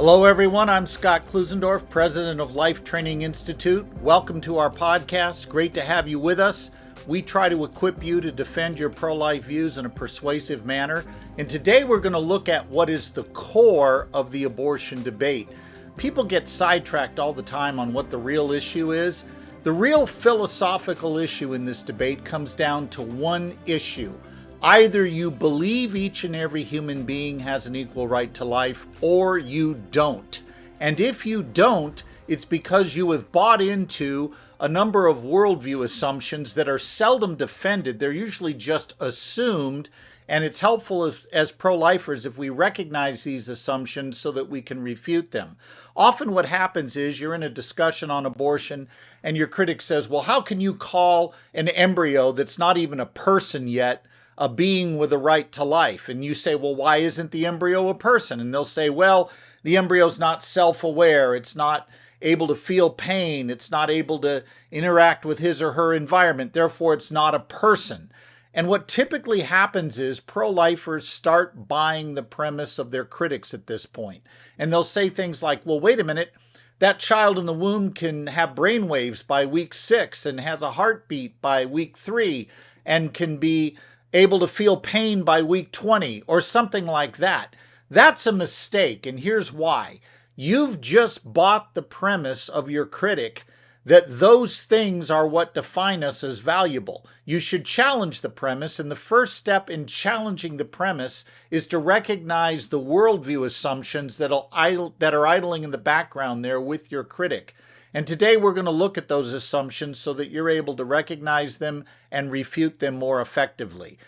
Hello, everyone. I'm Scott Klusendorf, president of Life Training Institute. Welcome to our podcast. Great to have you with us. We try to equip you to defend your pro-life views in a persuasive manner. And today we're going to look at what is the core of the abortion debate. People get sidetracked all the time on what the real issue is. The real philosophical issue in this debate comes down to one issue. Either you believe each and every human being has an equal right to life, or you don't. And if you don't, it's because you have bought into a number of worldview assumptions that are seldom defended. They're usually just assumed, and it's helpful as pro-lifers if we recognize these assumptions so that we can refute them. Often what happens is you're in a discussion on abortion, and your critic says, well, how can you call an embryo that's not even a person yet a being with a right to life? And you say, well, why isn't the embryo a person? And they'll say, well, the embryo's not self-aware. It's not able to feel pain. It's not able to interact with his or her environment. Therefore, it's not a person. And what typically happens is pro-lifers start buying the premise of their critics at this point. And they'll say things like, well, wait a minute, that child in the womb can have brain waves by week 6 and has a heartbeat by week 3 and can be able to feel pain by week 20 or something like that. That's a mistake, and here's why. You've just bought the premise of your critic that those things are what define us as valuable. You should challenge the premise, and the first step in challenging the premise is to recognize the worldview assumptions that are idling in the background there with your critic. And today we're going to look at those assumptions so that you're able to recognize them and refute them more effectively.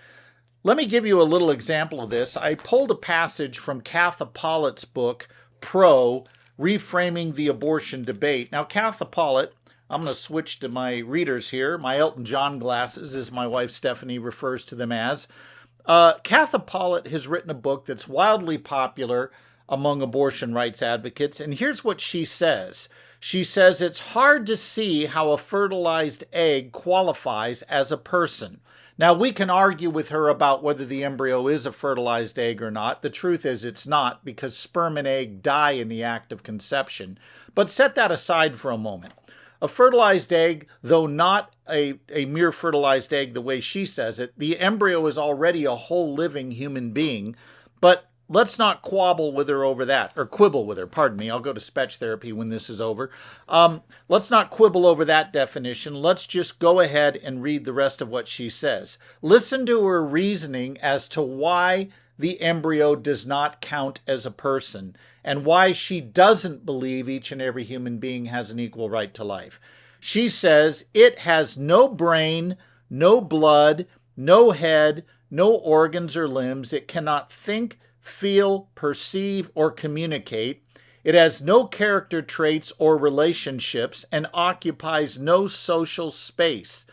Let me give you a little example of this. I pulled a passage from Katha Pollitt's book, Pro, Reframing the Abortion Debate. Now, Katha Pollitt, I'm going to switch to my readers here, my Elton John glasses, as my wife Stephanie refers to them as. Katha Pollitt has written a book that's wildly popular among abortion rights advocates, and here's what she says. She says it's hard to see how a fertilized egg qualifies as a person. Now, we can argue with her about whether the embryo is a fertilized egg or not. The truth is it's not, because sperm and egg die in the act of conception. But set that aside for a moment. A fertilized egg, though not a mere fertilized egg the way she says it, the embryo is already a whole living human being. But let's not quibble with her over that, or quibble with her, pardon me. I'll go to speech therapy when this is over. Let's not quibble over that definition. Let's just go ahead and read the rest of what she says. Listen to her reasoning as to why the embryo does not count as a person and why she doesn't believe each and every human being has an equal right to life. She says it has no brain, no blood, no head, no organs or limbs. It cannot think, feel, perceive, or communicate. It has no character traits or relationships and occupies no social space.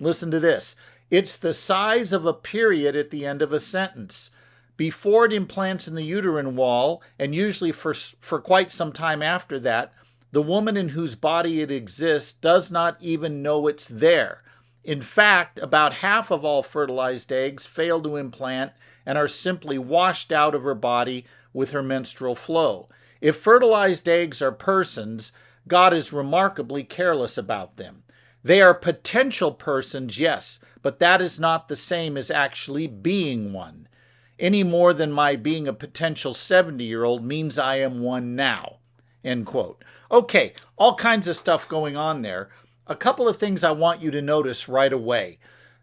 Listen to this. It's the size of a period at the end of a sentence. Before it implants in the uterine wall, and usually for quite some time after that, the woman in whose body it exists does not even know it's there. In fact, about half of all fertilized eggs fail to implant and are simply washed out of her body with her menstrual flow. If fertilized eggs are persons, God is remarkably careless about them. They are potential persons, yes, but that is not the same as actually being one, any more than my being a potential 70-year-old means I am one now, end quote. Okay, all kinds of stuff going on there. A couple of things I want you to notice right away.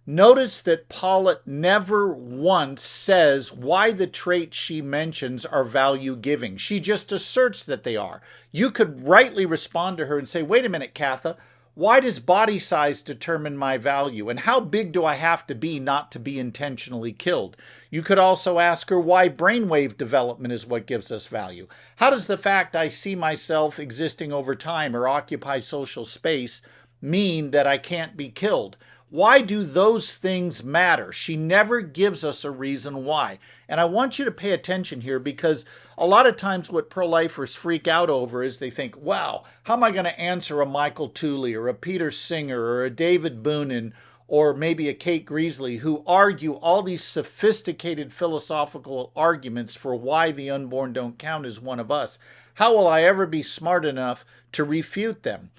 Notice that Pollitt never once says why the traits she mentions are value-giving. She just asserts that they are. You could rightly respond to her and say, wait a minute, Katha, why does body size determine my value? And how big do I have to be not to be intentionally killed? You could also ask her why brainwave development is what gives us value. How does the fact I see myself existing over time or occupy social space mean that I can't be killed? Why do those things matter? She never gives us a reason why. And I want you to pay attention here, because a lot of times what pro-lifers freak out over is they think, wow, how am I going to answer a Michael Tooley or a Peter Singer or a David Boonin or maybe a Kate Greasley, who argue all these sophisticated philosophical arguments for why the unborn don't count as one of us, how will I ever be smart enough to refute them?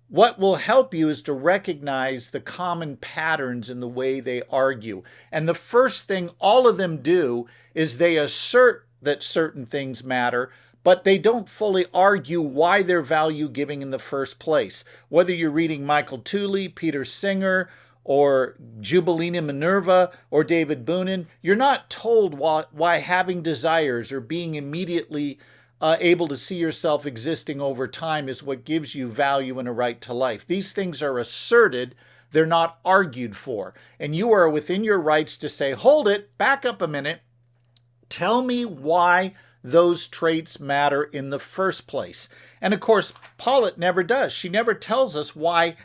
What will help you is to recognize the common patterns in the way they argue. And the first thing all of them do is they assert that certain things matter, but they don't fully argue why they're value giving in the first place. Whether you're reading Michael Tooley, Peter Singer, or Jubilina Minerva, or David Boonin, you're not told why having desires or being immediately able to see yourself existing over time is what gives you value and a right to life. These things are asserted, they're not argued for. And you are within your rights to say, hold it, back up a minute, tell me why those traits matter in the first place. And of course, Pollitt never does. She never tells us why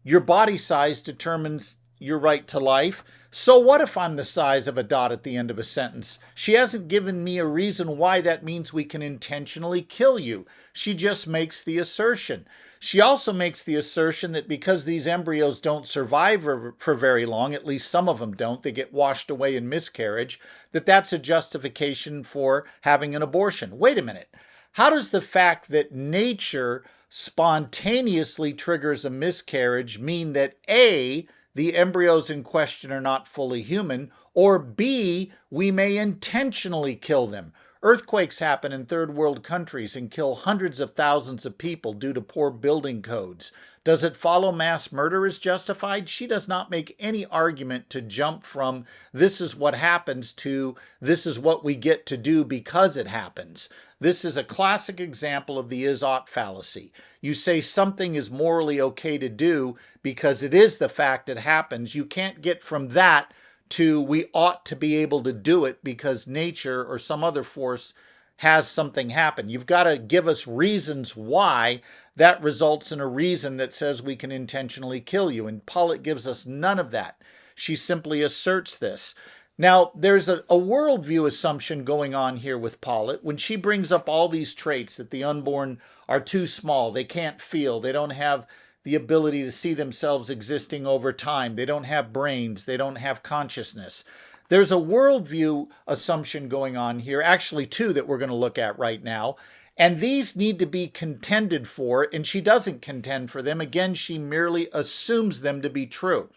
your body size determines your right to life. So what if I'm the size of a dot at the end of a sentence? She hasn't given me a reason why that means we can intentionally kill you. She just makes the assertion. She also makes the assertion that because these embryos don't survive for very long, at least some of them don't, they get washed away in miscarriage, that's a justification for having an abortion. Wait a minute. How does the fact that nature spontaneously triggers a miscarriage mean that A, the embryos in question are not fully human, or B, we may intentionally kill them? Earthquakes happen in third world countries and kill hundreds of thousands of people due to poor building codes. Does it follow mass murder is justified? She does not make any argument to jump from this is what happens to this is what we get to do because it happens. This is a classic example of the is-ought fallacy. You say something is morally okay to do because it is the fact it happens. You can't get from that to we ought to be able to do it because nature or some other force has something happen. You've got to give us reasons why that results in a reason that says we can intentionally kill you. And Pollitt gives us none of that. She simply asserts this. Now, there's a worldview assumption going on here with Pollitt when she brings up all these traits that the unborn are too small, they can't feel, they don't have the ability to see themselves existing over time, they don't have brains, they don't have consciousness. There's a worldview assumption going on here, actually two that we're going to look at right now, and these need to be contended for, and she doesn't contend for them. Again, she merely assumes them to be true.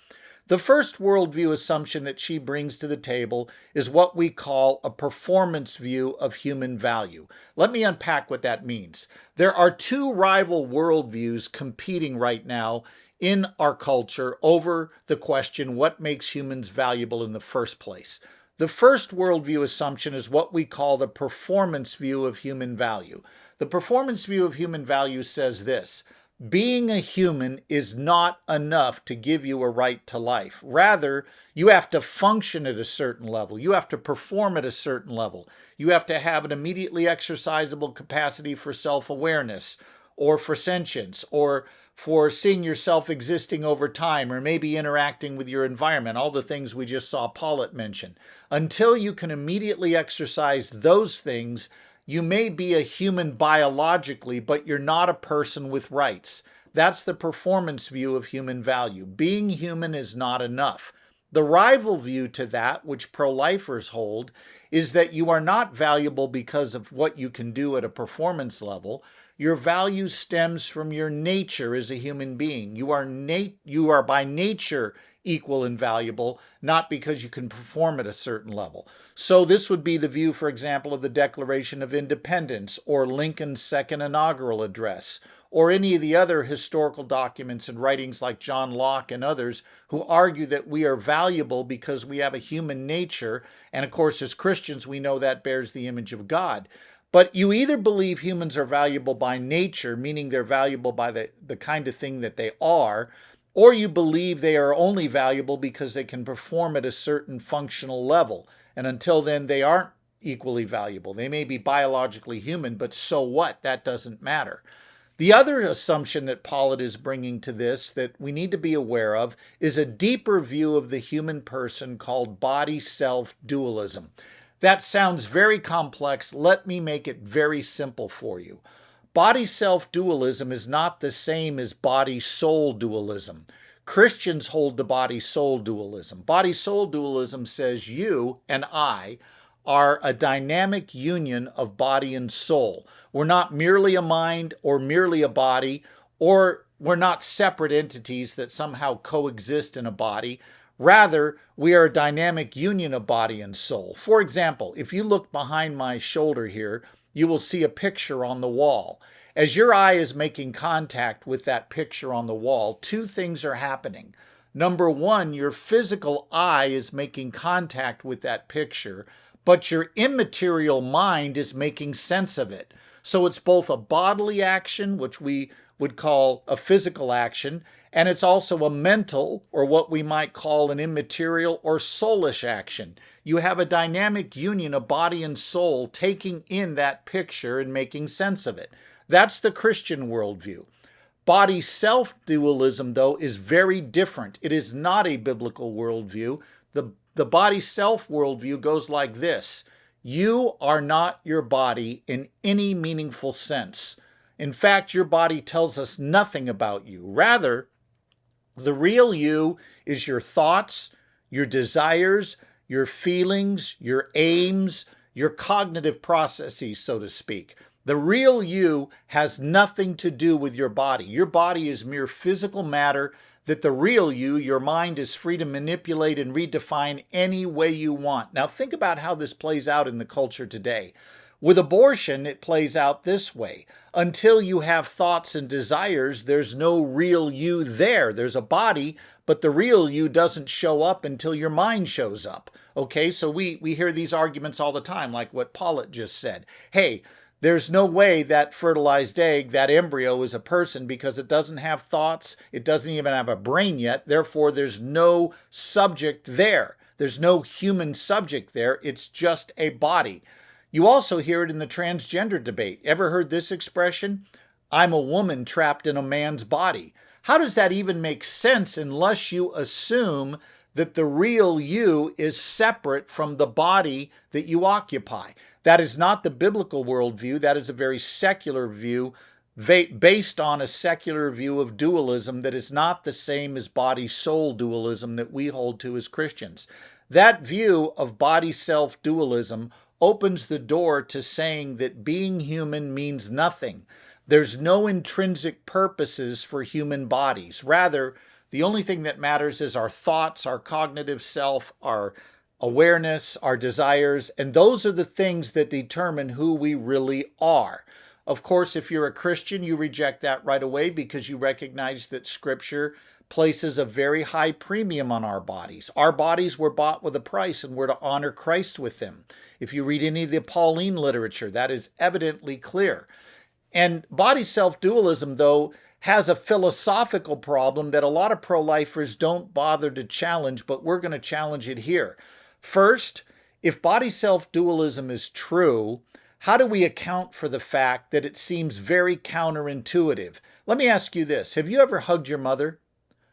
The first worldview assumption that she brings to the table is what we call a performance view of human value. Let me unpack what that means. There are two rival worldviews competing right now in our culture over the question, what makes humans valuable in the first place? The first worldview assumption is what we call the performance view of human value. The performance view of human value says this: being a human is not enough to give you a right to life. Rather, you have to function at a certain level. You have to perform at a certain level. You have to have an immediately exercisable capacity for self-awareness, or for sentience, or for seeing yourself existing over time, or maybe interacting with your environment, all the things we just saw Pollitt mention. Until you can immediately exercise those things, you may be a human biologically, but you're not a person with rights. That's the performance view of human value. Being human is not enough. The rival view to that, which pro-lifers hold, is that you are not valuable because of what you can do at a performance level. Your value stems from your nature as a human being. You are by nature equal and valuable, not because you can perform at a certain level. So this would be the view, for example, of the Declaration of Independence, or Lincoln's second inaugural address, or any of the other historical documents and writings like John Locke and others who argue that we are valuable because we have a human nature. And of course, as Christians, we know that bears the image of God. But you either believe humans are valuable by nature, meaning they're valuable by the kind of thing that they are, or you believe they are only valuable because they can perform at a certain functional level. And until then, they aren't equally valuable. They may be biologically human, but so what? That doesn't matter. The other assumption that Pollitt is bringing to this that we need to be aware of is a deeper view of the human person called body-self dualism. That sounds very complex. Let me make it very simple for you. Body-self dualism is not the same as body-soul dualism. Christians hold to body-soul dualism. Body-soul dualism says you and I are a dynamic union of body and soul. We're not merely a mind or merely a body, or we're not separate entities that somehow coexist in a body. Rather, we are a dynamic union of body and soul. For example, if you look behind my shoulder here, you will see a picture on the wall. As your eye is making contact with that picture on the wall, two things are happening. Number one, your physical eye is making contact with that picture, but your immaterial mind is making sense of it. So it's both a bodily action, which we would call a physical action, and it's also a mental, or what we might call an immaterial or soulish action. You have a dynamic union of body and soul taking in that picture and making sense of it. That's the Christian worldview. Body-self dualism, though, is very different. It is not a biblical worldview. The body-self worldview goes like this. You are not your body in any meaningful sense. In fact, your body tells us nothing about you. Rather, the real you is your thoughts, your desires, your feelings, your aims, your cognitive processes, so to speak. The real you has nothing to do with your body. Your body is mere physical matter that the real you, your mind, is free to manipulate and redefine any way you want. Now think about how this plays out in the culture today. With abortion, it plays out this way. Until you have thoughts and desires, there's no real you there. There's a body, but the real you doesn't show up until your mind shows up. Okay, so we hear these arguments all the time, like what Paulette just said. Hey, there's no way that fertilized egg, that embryo, is a person because it doesn't have thoughts, it doesn't even have a brain yet, therefore there's no subject there. There's no human subject there, it's just a body. You also hear it in the transgender debate. Ever heard this expression? I'm a woman trapped in a man's body. How does that even make sense unless you assume that the real you is separate from the body that you occupy? That is not the biblical worldview. That is a very secular view based on a secular view of dualism that is not the same as body-soul dualism that we hold to as Christians. That view of body-self dualism opens the door to saying that being human means nothing. There's no intrinsic purposes for human bodies. Rather, the only thing that matters is our thoughts, our cognitive self, our awareness, our desires, and those are the things that determine who we really are. Of course, if you're a Christian, you reject that right away because you recognize that Scripture places a very high premium on our bodies. Our bodies were bought with a price and we're to honor Christ with them. If you read any of the Pauline literature, that is evidently clear. And body-self dualism, though, has a philosophical problem that a lot of pro-lifers don't bother to challenge, but we're going to challenge it here. First, if body-self dualism is true, how do we account for the fact that it seems very counterintuitive? Let me ask you this. Have you ever hugged your mother?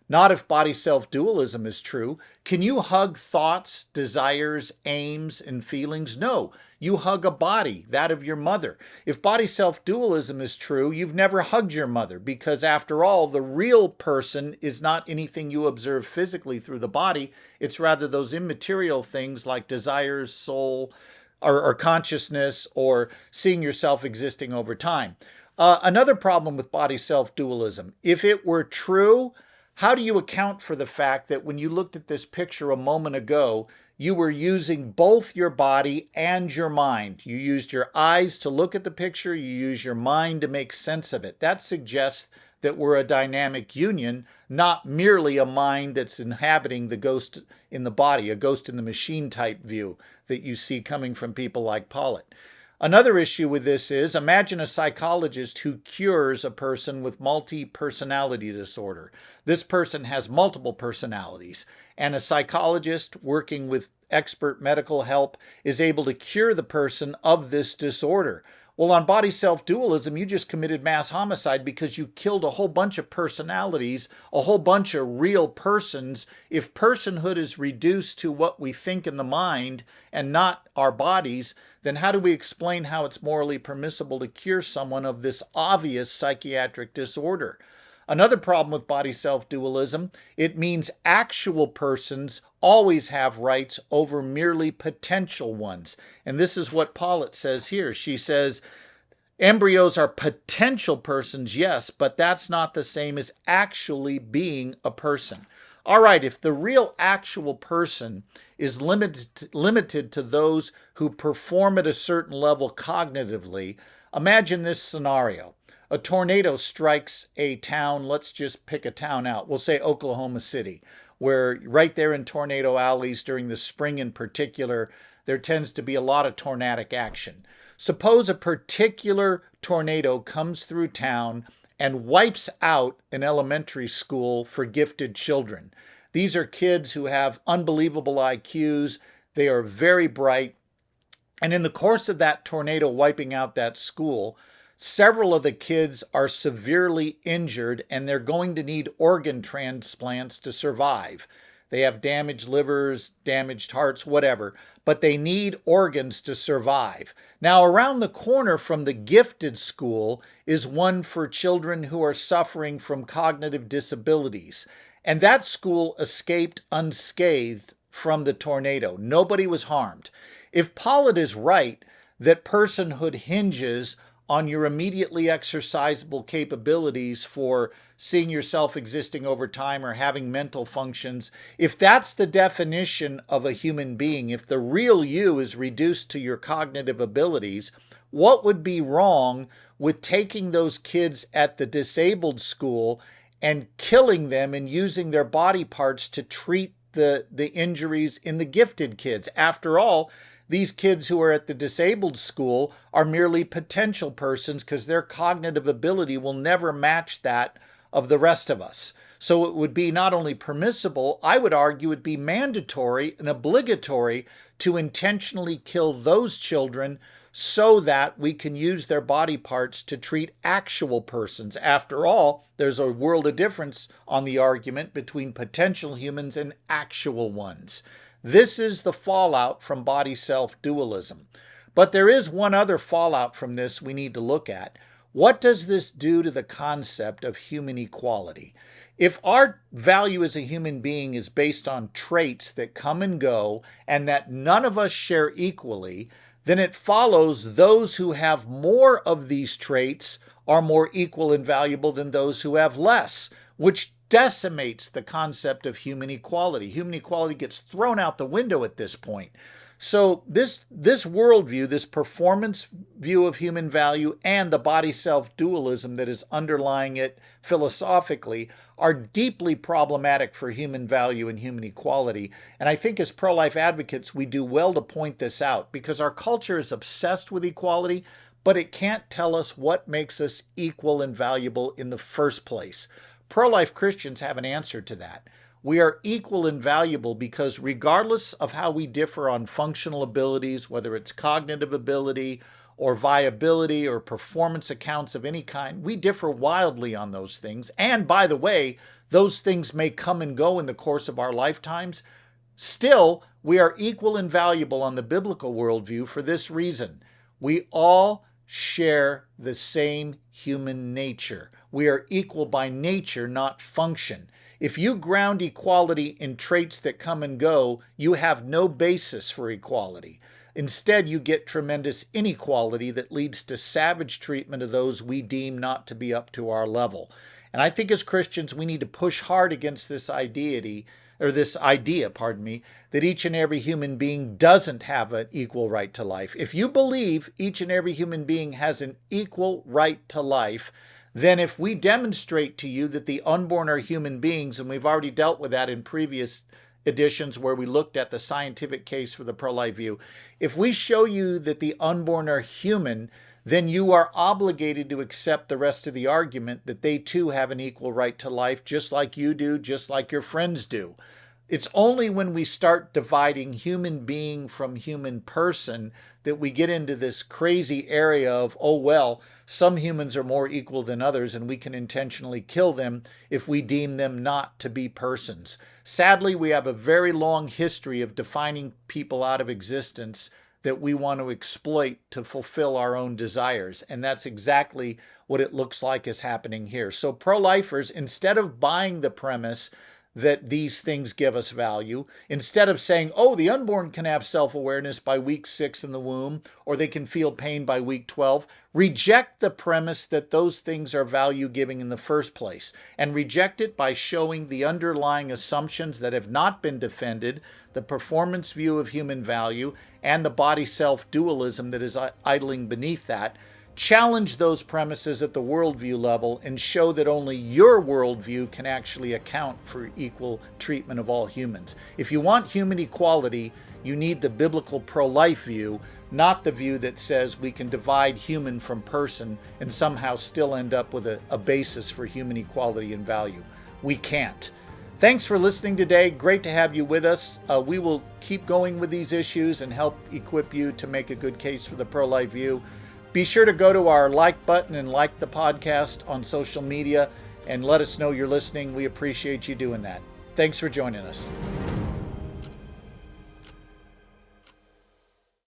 Not if body-self dualism is true. Can you hug thoughts, desires, aims, and feelings? No. You hug a body, that of your mother. If body-self dualism is true, you've never hugged your mother because after all, the real person is not anything you observe physically through the body. It's rather those immaterial things like desires, soul, or consciousness, or seeing yourself existing over time. Another problem with body-self dualism, if it were true, how do you account for the fact that when you looked at this picture a moment ago, you were using both your body and your mind? You used your eyes to look at the picture, you used your mind to make sense of it. That suggests that we're a dynamic union, not merely a mind that's inhabiting the ghost in the body, a ghost in the machine type view that you see coming from people like Paulette. Another issue with this is, imagine a psychologist who cures a person with multi-personality disorder. This person has multiple personalities, and a psychologist working with expert medical help is able to cure the person of this disorder. Well, on body-self dualism, you just committed mass homicide because you killed a whole bunch of personalities, a whole bunch of real persons. If personhood is reduced to what we think in the mind and not our bodies, then how do we explain how it's morally permissible to cure someone of this obvious psychiatric disorder? Another problem with body self dualism, it means actual persons always have rights over merely potential ones. And this is what Pollitt says here. She says, embryos are potential persons, yes, but that's not the same as actually being a person. All right, if the real actual person is limited to those who perform at a certain level cognitively, imagine this scenario. A tornado strikes a town, let's just pick a town out. We'll say Oklahoma City, where right there in tornado alleys during the spring in particular, there tends to be a lot of tornadic action. Suppose a particular tornado comes through town and wipes out an elementary school for gifted children. These are kids who have unbelievable IQs. They are very bright. And in the course of that tornado wiping out that school, several of the kids are severely injured and they're going to need organ transplants to survive. They have damaged livers, damaged hearts, whatever, but they need organs to survive. Now, around the corner from the gifted school is one for children who are suffering from cognitive disabilities. And that school escaped unscathed from the tornado. Nobody was harmed. If Pollitt is right that personhood hinges on your immediately exercisable capabilities for seeing yourself existing over time or having mental functions, if that's the definition of a human being, if the real you is reduced to your cognitive abilities, what would be wrong with taking those kids at the disabled school and killing them and using their body parts to treat the injuries in the gifted kids? After all, these kids who are at the disabled school are merely potential persons because their cognitive ability will never match that of the rest of us. So it would be not only permissible, I would argue it'd be mandatory and obligatory to intentionally kill those children so that we can use their body parts to treat actual persons. After all, there's a world of difference on the argument between potential humans and actual ones. This is the fallout from body self dualism. But there is one other fallout from this we need to look at. What does this do to the concept of human equality? If our value as a human being is based on traits that come and go and that none of us share equally, then it follows those who have more of these traits are more equal and valuable than those who have less, which decimates the concept of human equality. Human equality gets thrown out the window at this point. So this worldview, this performance view of human value and the body-self dualism that is underlying it philosophically are deeply problematic for human value and human equality. And I think as pro-life advocates, we do well to point this out because our culture is obsessed with equality, but it can't tell us what makes us equal and valuable in the first place. Pro-life Christians have an answer to that. We are equal and valuable because regardless of how we differ on functional abilities, whether it's cognitive ability or viability or performance accounts of any kind, we differ wildly on those things. And by the way, those things may come and go in the course of our lifetimes. Still, we are equal and valuable on the biblical worldview for this reason. We all share the same human nature. We are equal by nature, not function. If you ground equality in traits that come and go, you have no basis for equality. Instead, you get tremendous inequality that leads to savage treatment of those we deem not to be up to our level. And I think as Christians, we need to push hard against this idea, that each and every human being doesn't have an equal right to life. If you believe each and every human being has an equal right to life, then if we demonstrate to you that the unborn are human beings, and we've already dealt with that in previous editions where we looked at the scientific case for the pro-life view, if we show you that the unborn are human, then you are obligated to accept the rest of the argument that they too have an equal right to life, just like you do, just like your friends do. It's only when we start dividing human being from human person that we get into this crazy area of, oh, well, some humans are more equal than others and we can intentionally kill them if we deem them not to be persons. Sadly, we have a very long history of defining people out of existence that we want to exploit to fulfill our own desires. And that's exactly what it looks like is happening here. So pro-lifers, instead of buying the premise that these things give us value, instead of saying, oh, the unborn can have self-awareness by week 6 in the womb, or they can feel pain by week 12, reject the premise that those things are value-giving in the first place, and reject it by showing the underlying assumptions that have not been defended, the performance view of human value, and the body-self dualism that is idling beneath that. Challenge those premises at the worldview level and show that only your worldview can actually account for equal treatment of all humans. If you want human equality, you need the biblical pro-life view, not the view that says we can divide human from person and somehow still end up with a basis for human equality and value. We can't. Thanks for listening today. Great to have you with us. We will keep going with these issues and help equip you to make a good case for the pro-life view. Be sure to go to our like button and like the podcast on social media and let us know you're listening. We appreciate you doing that. Thanks for joining us.